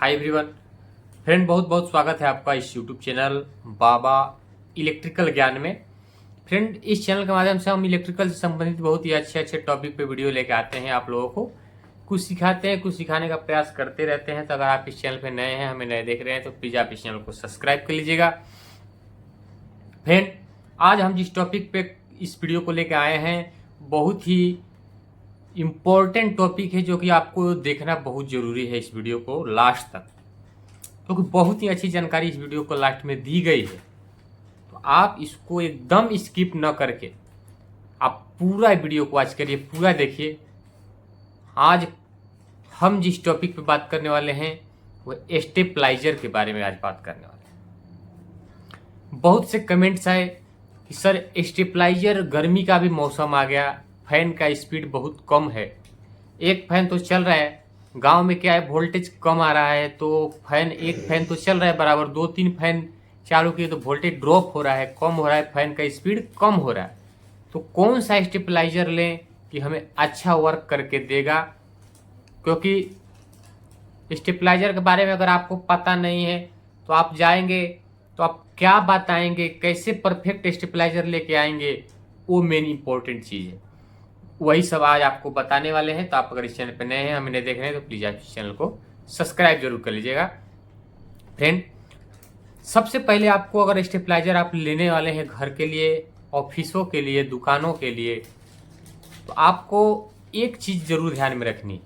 Hi everyone. Friend, बहुत बहुत स्वागत है आपका इस यूट्यूब चैनल बाबा इलेक्ट्रिकल ज्ञान में। फ्रेंड, इस चैनल के माध्यम से हम इलेक्ट्रिकल से संबंधित बहुत ही अच्छे अच्छे टॉपिक पे वीडियो लेके आते हैं। आप लोगों को कुछ सिखाते हैं, कुछ सिखाने का प्रयास करते रहते हैं। तो अगर आप इस चैनल पे नए हैं, हमें नए देख रहे हैं, तो प्लीज़ आप इस चैनल को सब्सक्राइब कर लीजिएगा। फ्रेंड, आज हम जिस टॉपिक पे इस वीडियो को लेके आए हैं, बहुत ही इम्पोर्टेंट टॉपिक है, जो कि आपको देखना बहुत ज़रूरी है इस वीडियो को लास्ट तक, क्योंकि बहुत ही अच्छी जानकारी इस वीडियो को लास्ट में दी गई है। तो आप इसको एकदम स्किप न करके आप पूरा वीडियो को आज करिए, पूरा देखिए। आज हम जिस टॉपिक पे बात करने वाले हैं वो स्टेबलाइजर के बारे में आज बात करने वाले हैं। बहुत से कमेंट्स आए कि सर स्टेबलाइजर, गर्मी का भी मौसम आ गया, फैन का स्पीड बहुत कम है, एक फैन तो चल रहा है, गांव में क्या है वोल्टेज कम आ रहा है, तो एक फैन तो चल रहा है बराबर, 2-3 फैन चालू किए तो वोल्टेज ड्रॉप हो रहा है, कम हो रहा है, फैन का स्पीड कम हो रहा है। तो कौन सा स्टेबलाइजर लें कि हमें अच्छा वर्क करके देगा? क्योंकि स्टेबलाइजर के बारे में अगर आपको पता नहीं है तो आप जाएंगे तो आप क्या बताएंगे, कैसे परफेक्ट स्टेबलाइजर लेके आएंगे, वो मेन इंपॉर्टेंट चीज़ है। वही सब आज आपको बताने वाले हैं। तो आप अगर इस चैनल पर नए हैं, हमें नहीं देख रहे हैं, तो प्लीज़ आप इस चैनल को सब्सक्राइब जरूर कर लीजिएगा। फ्रेंड, सबसे पहले आपको अगर स्टेबलाइजर आप लेने वाले हैं घर के लिए, ऑफिसों के लिए, दुकानों के लिए, तो आपको एक चीज़ जरूर ध्यान में रखनी।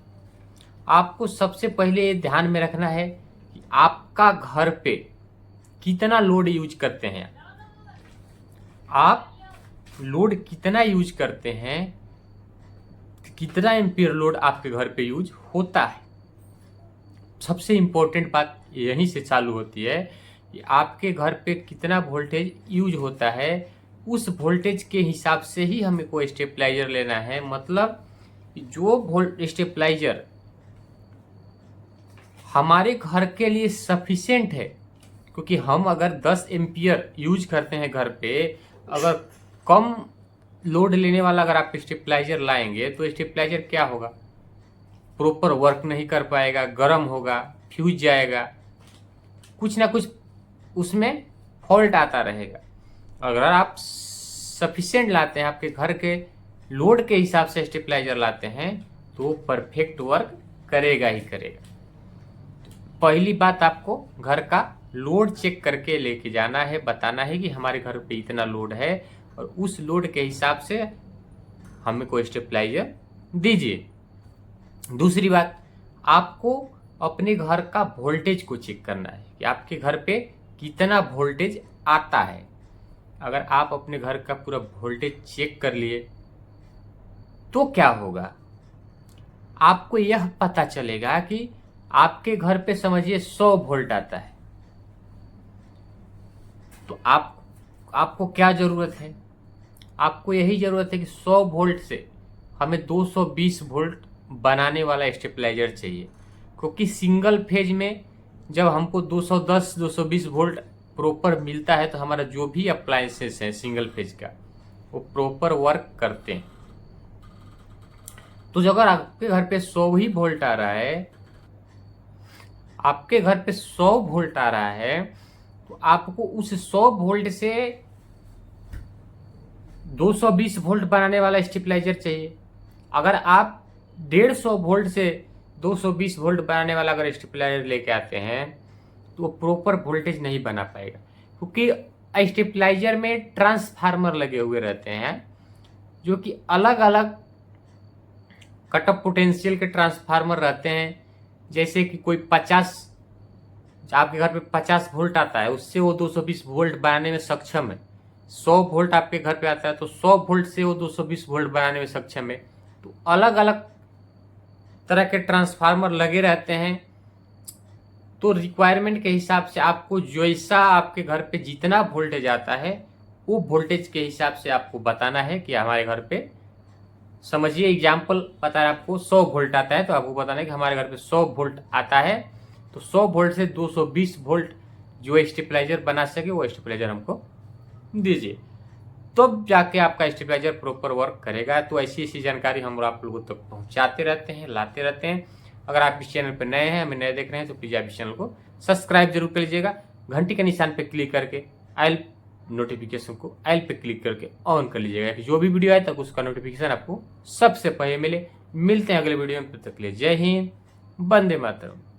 आपको सबसे पहले ये ध्यान में रखना है कि आपका घर पे कितना लोड यूज करते हैं, आप लोड कितना यूज करते हैं, कितना एम्पीयर लोड आपके घर पे यूज होता है। सबसे इम्पोर्टेंट बात यहीं से चालू होती है कि आपके घर पे कितना वोल्टेज यूज होता है। उस वोल्टेज के हिसाब से ही हमें कोई स्टेबलाइजर लेना है। मतलब जो स्टेबलाइजर हमारे घर के लिए सफिशिएंट है, क्योंकि हम अगर 10 एम्पीयर यूज करते हैं घर पे, अगर कम लोड लेने वाला अगर आप स्टेबलाइजर लाएंगे तो स्टेबलाइजर क्या होगा, प्रॉपर वर्क नहीं कर पाएगा, गर्म होगा, फ्यूज जाएगा, कुछ ना कुछ उसमें फॉल्ट आता रहेगा। अगर आप सफिशिएंट लाते हैं, आपके घर के लोड के हिसाब से स्टेबलाइजर लाते हैं, तो परफेक्ट वर्क करेगा ही करेगा। पहली बात, आपको घर का लोड चेक करके लेके जाना है, बताना है कि हमारे घर पे इतना लोड है और उस लोड के हिसाब से हमें कोई स्टेबलाइजर दीजिए। दूसरी बात, आपको अपने घर का वोल्टेज को चेक करना है कि आपके घर पे कितना वोल्टेज आता है। अगर आप अपने घर का पूरा वोल्टेज चेक कर लिए तो क्या होगा, आपको यह पता चलेगा कि आपके घर पे समझिए 100 वोल्ट आता है, तो आपको क्या जरूरत है? आपको यही जरूरत है कि 100 वोल्ट से हमें 220 वोल्ट बनाने वाला स्टेबलाइजर चाहिए। क्योंकि सिंगल फेज में जब हमको 210 220 वोल्ट प्रॉपर मिलता है, तो हमारा जो भी अप्लायंसेस है सिंगल फेज का, वो प्रॉपर वर्क करते हैं। तो अगर आपके घर पे 100 ही वोल्ट आ रहा है, आपके घर पे 100 वोल्ट आ रहा है, तो आपको उस 100 वोल्ट से 220 वोल्ट बनाने वाला स्टेबलाइजर चाहिए। अगर आप 150 वोल्ट से 220 वोल्ट बनाने वाला अगर स्टेबलाइजर लेके आते हैं, तो वो प्रॉपर वोल्टेज नहीं बना पाएगा। क्योंकि स्टेबलाइजर में ट्रांसफार्मर लगे हुए रहते हैं, जो कि अलग अलग कट ऑफ पोटेंशियल के ट्रांसफार्मर रहते हैं। जैसे कि कोई 50, आपके घर पे 50 वोल्ट आता है, उससे वो 220 वोल्ट बनाने में सक्षम है। 100 वोल्ट आपके घर पे आता है, तो 100 वोल्ट से वो 220 वोल्ट बनाने में सक्षम है। तो अलग अलग तरह के ट्रांसफार्मर लगे रहते हैं। तो रिक्वायरमेंट के हिसाब से आपको जैसा आपके घर पे जितना वोल्टेज आता है, वो वोल्टेज के हिसाब से आपको बताना है कि हमारे घर पे, समझिए एग्जाम्पल पता है आपको 100 वोल्ट आता है, तो आपको बताना है कि हमारे घर पे 100 वोल्ट आता है, तो 100 वोल्ट से 220 वोल्ट जो स्टेबलाइजर बना सके वो स्टेबलाइजर हमको दीजिए, तब जाके आपका स्टेबलाइजर प्रॉपर वर्क करेगा। तो ऐसी ऐसी जानकारी हम आप लोगों तक पहुंचाते रहते हैं, लाते रहते हैं। अगर आप इस चैनल पर नए हैं, हमें नए देख रहे हैं, तो प्लीज आप इस चैनल को सब्सक्राइब जरूर कर लीजिएगा। घंटी के निशान पर क्लिक करके आइल नोटिफिकेशन को आइल पे क्लिक करके ऑन कर लीजिएगा कि जो भी वीडियो आए तक उसका नोटिफिकेशन आपको सबसे पहले मिले। मिलते हैं अगले वीडियो में, तब तक के लिए जय हिंद, वंदे मातरम।